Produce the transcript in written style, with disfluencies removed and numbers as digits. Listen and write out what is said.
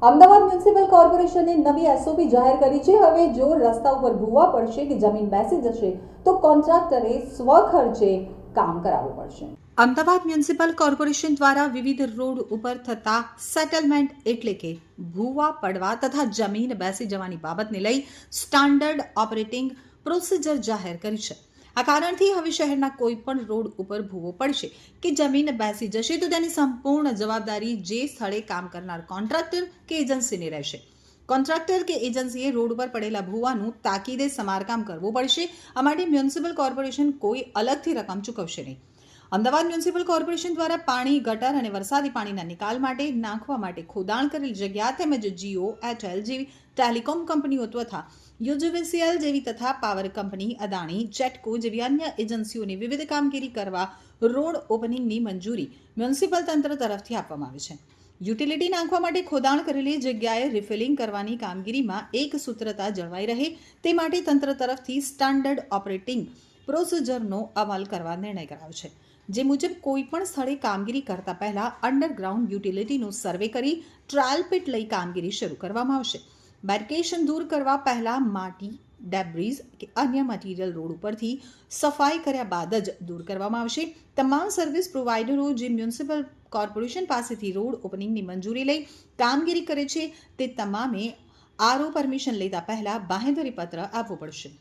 Ahmedabad municipal કોર્પોરેશને નવી SOP જાહેર કરી છે। હવે જો રસ્તા ઉપર ભૂવા પડશે કે જમીન બેસી જશે તો કોન્ટ્રાક્ટરે સ્વખર્ચે કામ કરાવવું પડશે। અમદાવાદ મ્યુનિસિપલ કોર્પોરેશન દ્વારા વિવિધ રોડ ઉપર થતા સેટલમેન્ટ એટલે કે ભૂવા પડવા તથા જમીન બેસી જવાની બાબતને લઈ સ્ટાન્ડર્ડ ઓપરેટિંગ પ્રોસિજર જાહેર કરી છે। આ કારણથી હવે શહેરના કોઈ પણ રોડ ઉપર ભૂવો પડશે કે જમીન બેસી જશે તો તેની સંપૂર્ણ જવાબદારી જે સ્થળે કામ કરનાર કોન્ટ્રાક્ટર કે એજન્સીની રહેશે। કોન્ટ્રાક્ટર કે એજન્સીએ રોડ પર પડેલા ભૂવાનું તાકીદે સમારકામ કરવું પડશે। આ માટે મ્યુનિસિપલ કોર્પોરેશન કોઈ અલગથી રકમ ચૂકવશે નહીં। અમદાવાદ મ્યુનિસિપલ કોર્પોરેશન દ્વારા પાણી, ગટર અને વરસાદી પાણીના નિકાલ માટે નાખવા માટે ખોદાણ કરેલ જગ્યા તેમજ જીઓ, એરટેલ જેવી ટેલિકોમ કંપનીઓ તથા યુજીવીસીએલ જેવી તથા પાવર કંપની, અદાણી, જેટકો જેવી અન્ય એજન્સીઓની વિવિધ કામગીરી કરવા રોડ ઓપનિંગની મંજૂરી મ્યુનિસિપલ તંત્ર તરફથી આપવામાં આવે છે। યુટિલિટી નાખવા માટે ખોદાણ કરેલી જગ્યાએ રિફિલિંગ કરવાની કામગીરીમાં એક સૂત્રતા જળવાઈ રહે તે માટે તંત્ર તરફથી સ્ટાન્ડર્ડ ઓપરેટિંગ પ્રોસિજરનો અમલ કરવા નિર્ણય કરાયો છે। જે મુજબ કોઈપણ સ્થળે કામગીરી કરતા પહેલા અંડરગ્રાઉન્ડ યુટિલિટીનો સર્વે કરી ટ્રાયલ પીટ લઈ કામગીરી શરૂ કરવામાં આવશે। બેરિકેશન દૂર કરવા પહેલા માટી, ડેબ્રીઝ કે અન્ય મટીરિયલ રોડ ઉપરથી સફાઈ કર્યા બાદ જ દૂર કરવામાં આવશે। તમામ સર્વિસ પ્રોવાઇડરો જે મ્યુનિસિપલ કોર્પોરેશન પાસેથી રોડ ઓપનિંગની મંજૂરી લઈ કામગીરી કરે છે તે તમામે આરઓ પરમિશન લેતા પહેલા બાંહેધરી પત્ર આપવો પડશે।